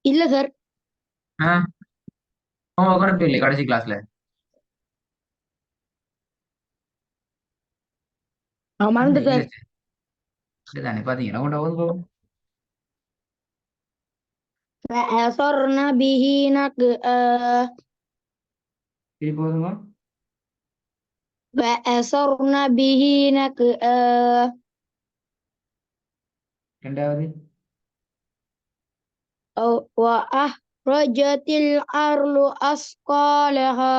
இல்ல சார். ஆ உட்காந்து இல்லை கடைசி கிளாஸ்ல. என்ன மறந்து இல்ல சார். சார். இதுதானே பாத்தீங்கன்னா கொண்டாவது. فأثرن به نقعا திருப்பி போதுங்க. فأثرن به نقعا ரெண்டாவது. وأخرجت الأرض أثقالها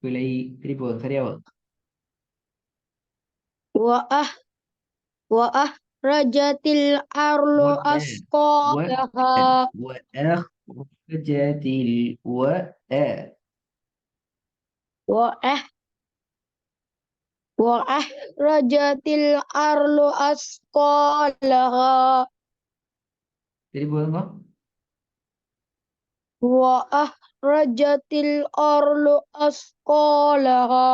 பிழை. திருப்பி போதும் சரியா வரும். وأخ وأخرجت الأرض وآ أثقالها وأخرجت وأخ وأخرجت الأرض أثقالها திருப்பி போதுங்க. وأخرجت الأرض أثقالها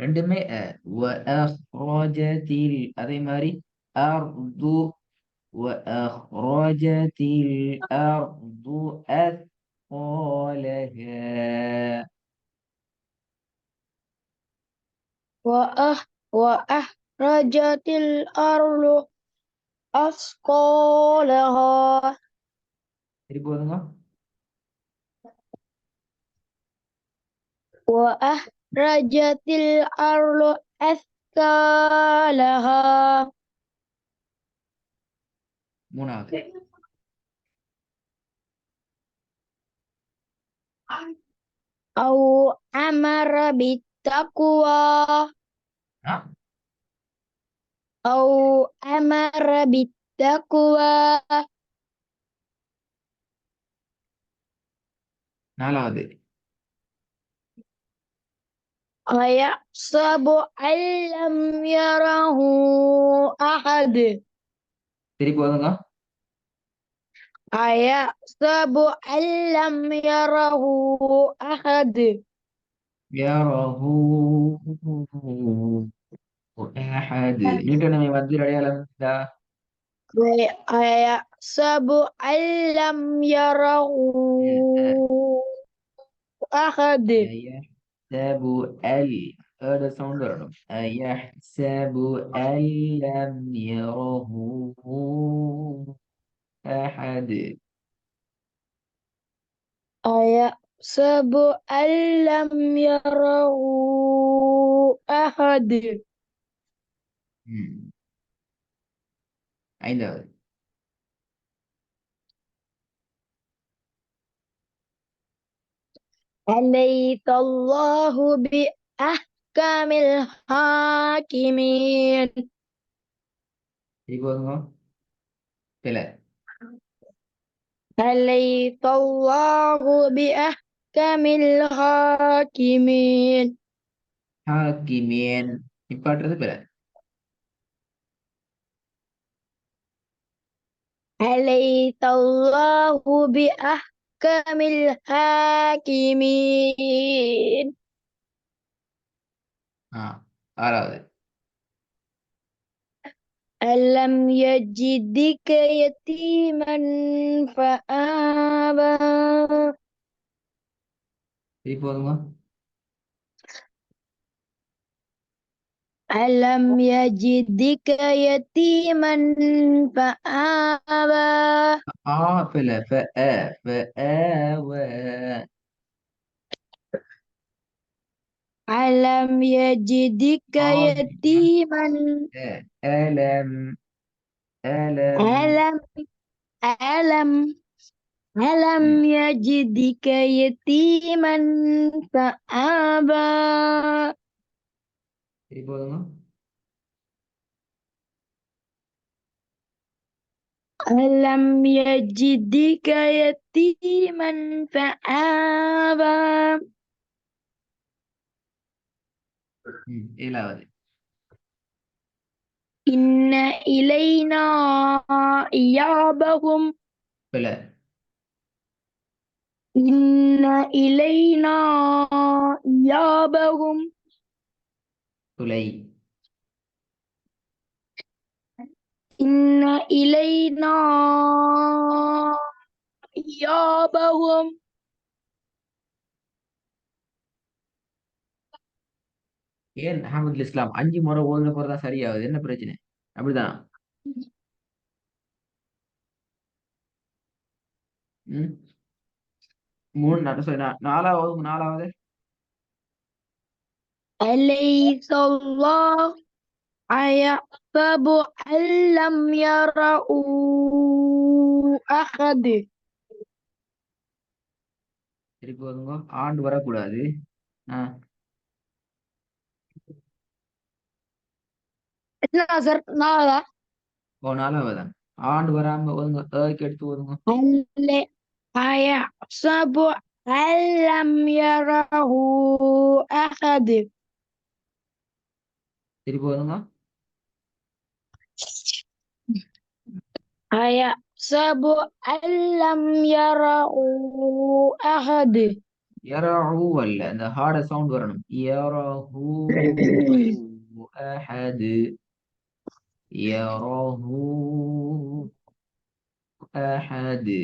ரெண்டுமே وأخرجت அதே மாதிரி أرض وأخرجت الأرض أثقالها. وأخرجت الأرض أثقالها திருப்பி போதுங்க. وأخرجت الأرض أثقالها மூணாவது. أو أمر بالتقوى ஆ أو أمر بالتقوى நாலாவது. أيحسب أن لم يره أحد திருப்பி போதுங்க. أيحسب أن لم يره أحد يره أحد. நியூட்டனை வந்து அடையாளம் ده. أيحسب أن لم يره أحد أيحسب هذا ساوند வரணும். أيحسب أن لم يره أحد. أيحسب أن لم يره أحد ம். ஐந்தாவது. أليس الله بأحكم الحاكمين திருப்பி போதுங்க. பிழை. أليس الله بأحكم الحاكمين ஹாக்கிமேன் நிப்பாட்டுறது பிழை. أليس الله بأحكم الحاكمين ஆ ஆறாவது. ألم يجدك يتيما فآوى திருப்பி போதுங்க. ألم يجدك يتيما فآوى ஆ பிழை. فآوى. ألم يجدك آه يتيما ألم ألم. ألم ألم ألم يجدك يتيما فآوى திருப்பி போதுங்க. ألم يجدك يتيما فآوى ஏழாவது. إن إلينا إيابهم பிழை. إن إلينا إيابهم துளை. inna ilayna iyabahum. ஏன் அஹமதுல் இஸ்லாம் 5 முறை ஓதுன போறதான் சரியாகுது, என்ன பிரச்சனை? அப்படிதான். ம் 3 sorry, 4வது. أليس الله يحسب أن لم يره أحد. திருப்பி ஓதுங்க. ஆண்டு வரக்கூடாது. نظر نارا 4வதான். ஆண்டு வராம ஓதுங்க. எடுத்து ஓதுங்க. يحسب أن لم يره أحد. திருப்பி ஓதுங்க. يحسب أن لم يره أحد. யரஹு அல்ல, அந்த ஹார்ட சவுண்ட் வரணும். யரஹு அஹது. யரஹு அஹது.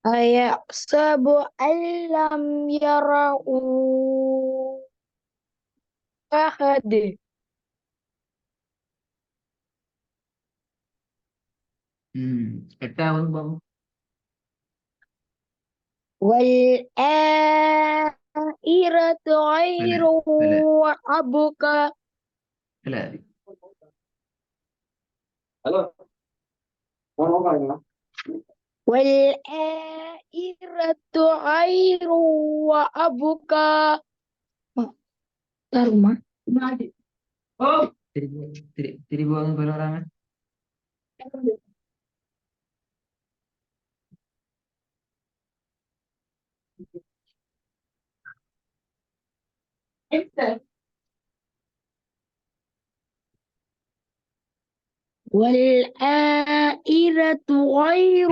أيحسب أن لم يره أحد. ம் 8வது பாபு. والآخرة خير இல்ல وأبقى. இல்ல والآخرة خير وأبقى. Taruma. திருப்பி ஓதுங்க. பேர் வராம. والآخرة خير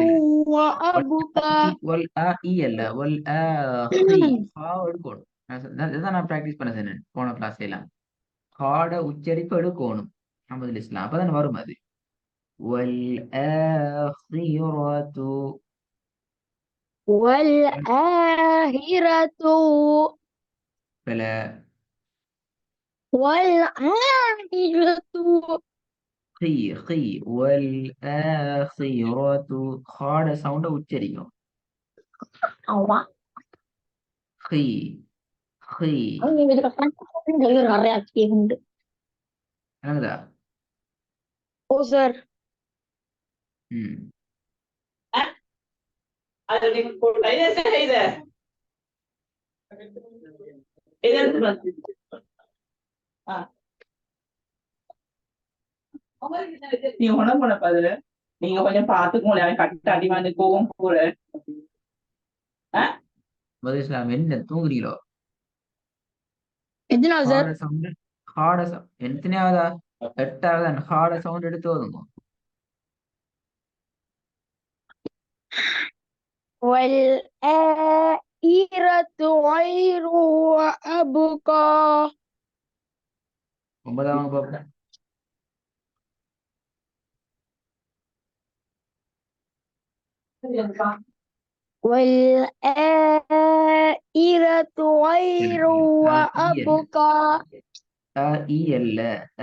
وأبقى. அல்ல வல் ஆஹி. ஹா எடுக்கணும். இதான் நான் பிராக்டிஸ் பண்ண சொன்னேன் போன கிளாஸ் எல்லாம். ஹாட உச்சரிப்பு எடுக்கணும். அஹமதுல் இஸ்லாம் அப்பதான் வரும் அது. வல் ஆஹிரத்து. والآخرة பல والآخرة ஹி ஹி வல் ஆஹிரத்து. ஹாட சவுண்ட உச்சரிக்கும். Allah. He he. Ang hindi ka kan reaksi hindi. என்னங்கதா? Oh sir. ம் அது நீங்க போட்டா இது நீ உணவு பண்ணப்பாது நீங்க கொஞ்சம் பாத்துக்கோங்க. அவன் கட்ட அடி வந்து கோவம் போற. அஹமதுல் இஸ்லாம் என்ன தூங்குறீங்களோ? எதுனா சார்? ஹாட சவுண்ட். ஹாட எத்தனையாவதா? 8வது. ஹாட சவுண்ட் எடுத்து வருங்க. والآخرة خير وأبقى. 9வது பாப்போம். والآخرة خير وأبقى. இ அல்ல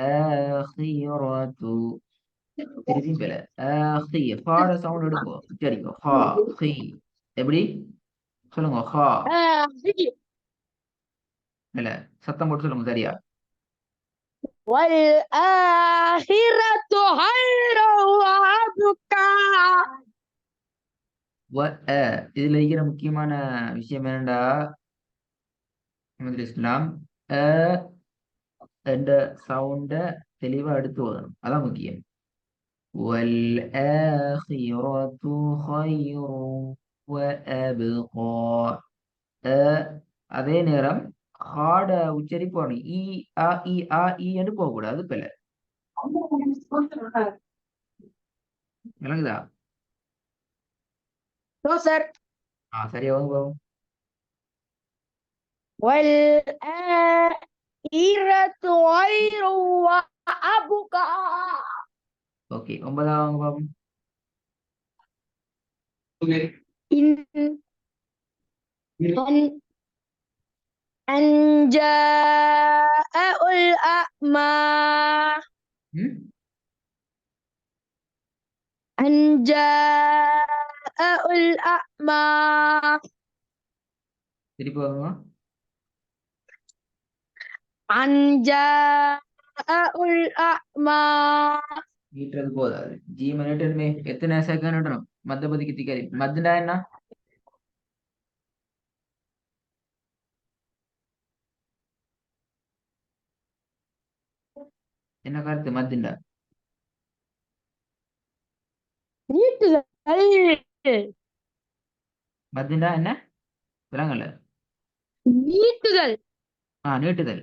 ஆஹிரத்து. திருப்பி பேல ஆஹி. ஹாட சவுண்ட் எடுங்க. உச்சரிங்க. ஹா ஹி. எப்படி சொல்லுங்க? ஹா. இல்ல சத்தம் போட்டு சொல்லுங்க சரியா. والآخرة خير وأبقى. இதுல இருக்கிற முக்கியமான விஷயம் என்னடா அஹமதுல் இஸ்லாம், என்ற சவுண்ட தெளிவா எடுத்து வரணும். அதான் முக்கியம். وَالْآخِرَةُ خَيْرٌ وَأَبْقَى. அதே நேரம் ஹார்ட உச்சரிப்பு வரணும். இ என்று போகக்கூடாது. பிள்ளை விளங்குதா? No sir. சரியா வாங்க பாவம். والآخرة خير وأبقى. ஓகே 9வது பாப்போம். إن أن أن جاءه الأعمى ம் أن جاءه الأعمى திருப்பி வாங்க. أن جاءه الأعمى நீட்டுறது போதாது. ஜீம நீட்டணுமே எத்தனை செகண்ட் நீட்டணும்? மத்தபதிக்கு திக்காரி மத்துண்டா என்ன? என்ன கருத்து மத்துண்டா? நீட்டுதல் மத்துண்டா என்ன? விளங்கல. நீட்டுதல் நீட்டுதல்.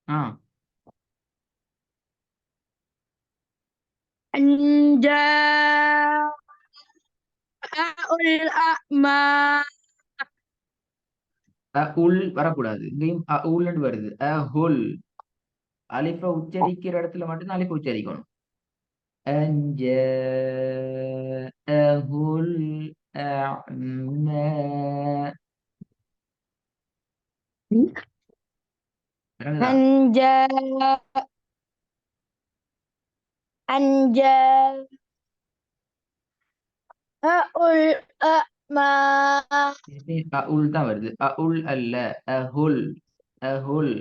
ஆ أن جاءه الأعمى உள் வரக்கூடாது. இங்கேயும் உள்னு வருது. ஹுல் அலிஃப உச்சரிக்கிற இடத்துல மட்டும்தான் அலிஃப உச்சரிக்கணும். அஞ்ச அஹுல் அஅம. விளங்குதா? أن جاء أن جاءه الأعمى உள் தான் வருது. உள் அல்ல. அஹுல் அஹுல்.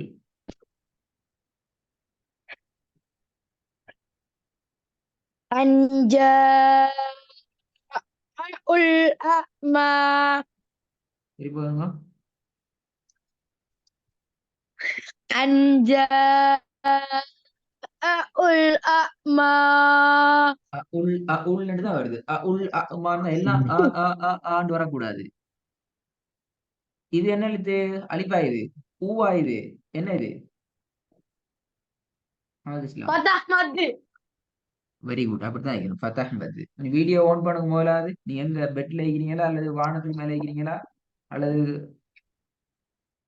أن جاءه الأعمى திருப்பி வாங்க. أن جاءه الأعمى உள்னு தான் வருது. உள் அமான்னு எல்லாம் ஆண்டு வரக்கூடாது. இது என்ன எழுத்து? அலிஃபா இது? ஊவா இது? என்ன இது? இஸ்லாம். فتح مد வெரி குட். அப்படித்தான் இருக்கணும். ஃபத்தஹ் மத். நீ வீடியோ ஆன் பண்ணுங்க போலாது. நீ எங்க பெட்ல இருக்கிறீங்களா அல்லது வானத்துக்கு மேல இருக்கிறீங்களா அல்லது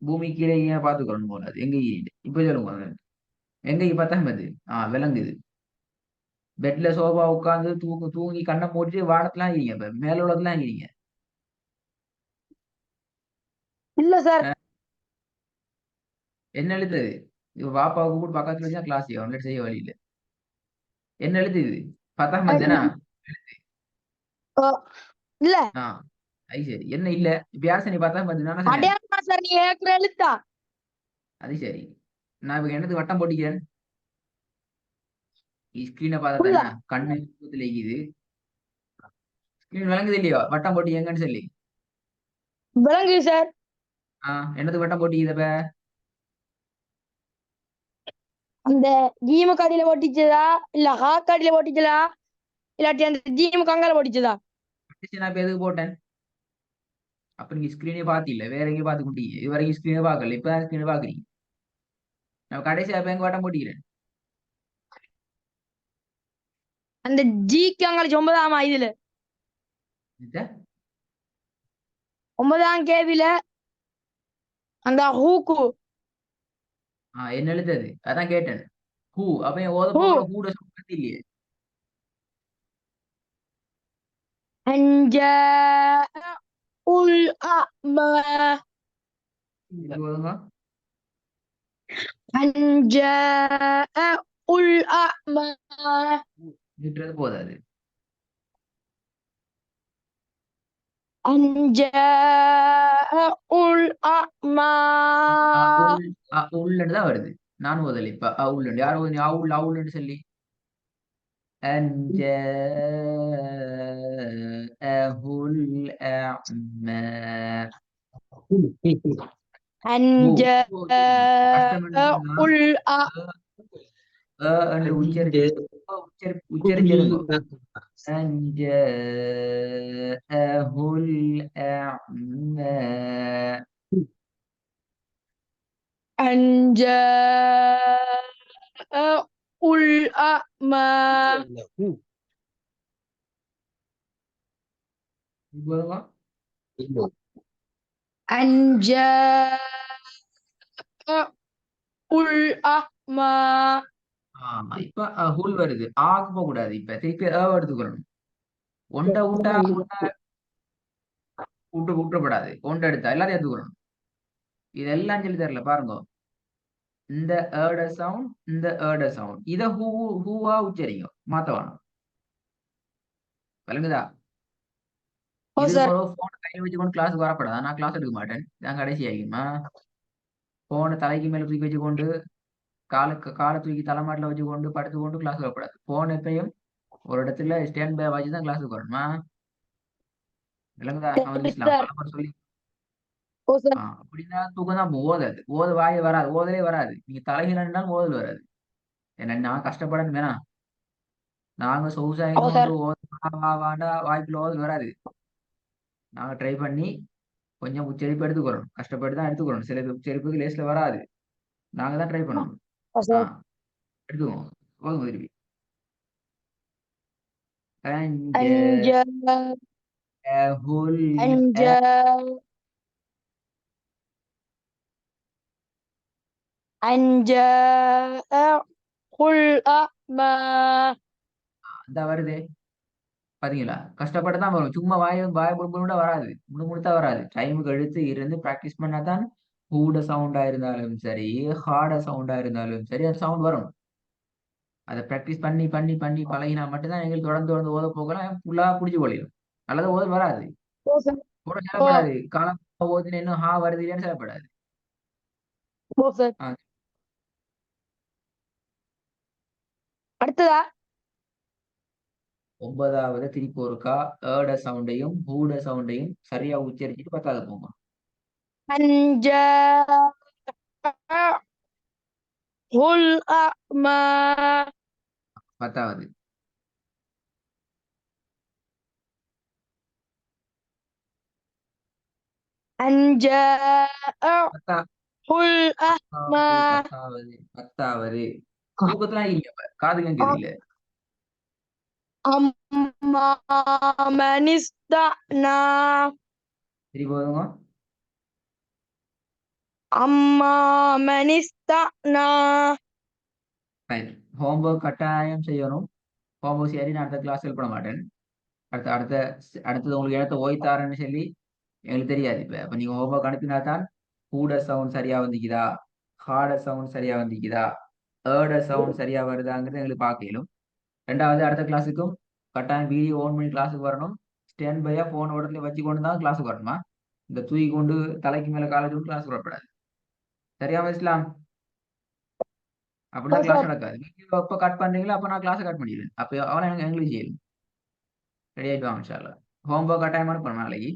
பூமி கீழே இருக்கீங்களா பாத்துக்கணும் போலாது. எங்க இருக்கிறீங்க இப்ப சொல்லுங்க. எங்க ஃபத்தஹ் மத்? விளங்குது. பெட்ல சோபா உட்கார்ந்து தூங்கி கண்ணை மூடிட்டு வானத்துலாம் இருக்கீங்க. இப்ப மேல உள்ளதுலாம் இருக்கீங்க. இல்ல சார் என்ன எழுத்து அது? இது வாப்பாவுக்கு கூட பக்கத்துல வச்சா கிளாஸ் ஆன்லைன் செய்ய வழி இல்ல. என்ன எழுத்து இது? ஃபத்தஹ் மத் தானா? இல்ல அது சரி. என்ன இல்ல இப்ப யார் நீ ஃபத்தஹ் மத் தானே சொன்னேன். அடையாளமா சார் நீ ஏற்கனவே எழுத்தா அது சரி. நான் இப்ப என்னது வட்டம் போட்டிக்கிறேன்? ஸ்கிரீனை பார்த்தா புள்ள தானே கண்ணு தூக்கத்துல இருக்குது. ஸ்கிரீன் விளங்குது இல்லையோ வட்டம் போட்டி எங்கன்னு சொல்லி. விளங்குது சார் என்னது வட்டம் போட்டி இதப்ப? அந்த ஜீம கடையில ஓட்டிச்சதா இல்ல ஹா கடையில ஓட்டிச்சதா இல்லாட்டி அந்த ஜீம கங்கால ஓட்டிச்சதா நான் இப்ப எதுக்கு போட்டேன்? அப்ப நீங்க ஸ்கிரீனே பாத்தில வேற எங்கேயும் பார்த்து கொண்டீங்க. இது வரைக்கும் ஸ்கிரீனை பார்க்கல. இப்ப ஸ்கிரீனை பாக்குறீங்க. நான் கடைசியா இப்ப எங்க வட்டம் போட்டிக்கிறேன்? அந்த ஜி கங்கால 9ஆமா இதுல இந்த 9ஆம் கேவில அந்த ஹூக்கு என்ன எழுத்தது? அதான் கேட்டேன். ஹூ அப்ப என் ஓத ஹூ போகல. ஹூட சொல்லி இல்லையே. அஞ்சா உல் அமா இது போதுங்க. அஞ்சா உல் அமா நின்றது போதாது. அஞ்சா உல் அமா உள்ளன்னு தான் வருது. நான் ஓதல இப்ப உள்ளண்டு யார் ஓதுனீ? அவுள்னு சொல்லி. أن جاءه الأعمى. அஞ்சா கஷ்டம் உல் என்று உச்சரிச்சிருங்க. أن جاءه الأعمى. அஞ்சா உல் அமா போதுங்க. أن جاءه الأعمى இப்ப ஹுல் வருது. ஆக்கு போக கூடாது. இப்ப திருப்பி எடுத்துக்கணும். ஒண்ட விட்டா விட்டுப்படாது. ஒண்ட எடுத்தா எல்லாத்தையும் எடுத்துக்கணும். இதெல்லாம் சொல்லி தரல பாருங்க. இந்த ஏட சவுண்ட், இந்த ஏட சவுண்ட். இத ஹூவா உச்சரிங்க. மாத்த வேணும். விளங்குதா? ஓ இதுக்கு சார் பிறகு போனை கையில் வச்சுக்கொண்டு கிளாஸுக்கு வரப்படாது. நான் கிளாஸ் எடுக்க மாட்டேன். நான் கடைசி ஆகிக்குமா போனை தலைக்கு மேல தூக்கி வச்சுக்கொண்டு காலை தூக்கி தலைமாட்டில் வச்சுக்கொண்டு படுத்துக்கொண்டு கிளாஸ் வரக்கூடாது. போன் எப்பயும் ஒரு இடத்துல ஸ்டாண்ட் பை வச்சு தான் கிளாஸுக்கு வரணுமா? விளங்குதா? அவன் இஸ்லாம் சார் பலமுறை சொல்லி ஓ சார் அப்படின்னா தூக்கம் தான் ஓதாது. வாய் வராது. ஓதலே வராது. நீங்க தலைகீழாலும் ஓதல் வராது. ஏன்னா நான் கஷ்டப்படணும் வேணாம். நாங்க ஓ சொகுசாயின்னு கொண்டு சார் வாண்டா வாய்ப்புல ஓதல் வராது. நாங்க ட்ரை பண்ணி கொஞ்சம் உச்சரிப்பு எடுத்துக்கிறோம். கஷ்டப்பட்டு தான் எடுத்துக்கிறோம். சில உச்சரிப்புக்கு லேஸ்ல வராது. நாங்க தான் ட்ரை பண்ணணும். ஓ ஆ சார் எடுத்துக்குவோம். போதும் திருப்பி. أن جاء أن جاء أن جاءه الأعمى இந்த வருதே பாத்தீங்களா? கஷ்டப்பட்டு தான் வரும். சும்மா வாய முழுமுழுட வராது. முழுமுழுத்தா வராது. டைமுக்கு எடுத்து இருந்து பிராக்டிஸ் பண்ணாதான் கூட சவுண்டா இருந்தாலும் சரி, ஹார்ட சவுண்டா இருந்தாலும் சரி, அந்த சவுண்ட் வரும். அதை பிராக்டிஸ் பண்ணி பண்ணி பண்ணி பழகினா மட்டும்தான் எங்களுக்கு தொடர்ந்து தொடர்ந்து ஓத போகலாம். ஃபுல்லா புடிச்சு கொள்ளிடும். அல்லது ஓத வராது. ஓ சார் கூட ஓ சொல்லப்படாது. காலம் ஓதுன்னு இன்னும் ஹா வருது இல்லையான்னு சொல்லப்படாது. ஓ சார் ஆ, அடுத்ததா 9வது திருப்பி ஒருக்கா ஏட சவுண்டையும் ஹூட சவுண்டையும் சரியா உச்சரிச்சுட்டு 10வது போங்க. أن جاءه الأعمى 10வது أن جاءه பத்தா الأعمى 10வது தூக்கத்துல இல்ல. காது கேக்குது இல்ல. أما من استغنى திருப்பி போதுங்க. أما من استغنى ஹோம்ஒர்க் கட்டாயம் செய்யணும். ஹோம்ஒர்க் சரி நான் அடுத்த கிளாஸ் ஹெல்ப் பண்ண மாட்டேன். அடுத்த அடுத்த அடுத்தது உங்களுக்கு இடத்த ஓய்த்தாரன்னு சொல்லி எங்களுக்கு தெரியாது. இப்ப நீங்க ஹோம்ஒர்க் அனுப்பினா தான் கூட சவுண்ட் சரியா வந்துக்குதா, ஹார்ட சவுண்ட் சரியா வந்துக்குதா, ஏர்ட சவுண்ட் சரியா வருதாங்கிறது எங்களுக்கு பார்க்கலும். 2வது அடுத்த கிளாஸுக்கும் கட்டாயம் வீடியோ ஓன் பண்ணி கிளாஸுக்கு வரணும். ஸ்டாண்ட் பையா போன் உடனே வச்சு கொண்டு தான் கிளாஸுக்கு வரணுமா? இந்த தூக்கி கொண்டு தலைக்கு மேல காலேஜ் கிளாஸ் வரப்படாது. சரியா இஸ்லாம்? ஓ அப்படிதான் கிளாஸ் சார் நடக்காது. நீங்க எப்ப கட் பண்றீங்களோ அப்ப நான் கிளாஸ் கட் பண்ணிடுவேன். அப்ப அவனை எனக்கு எங்களுக்கு செய்யணும். ரெடி ஆயிட்டு வாங்க இன்ஷா அல்லாஹ். ஹோம்ஒர்க் கட்டாயமான பண்ண நாளைக்கு.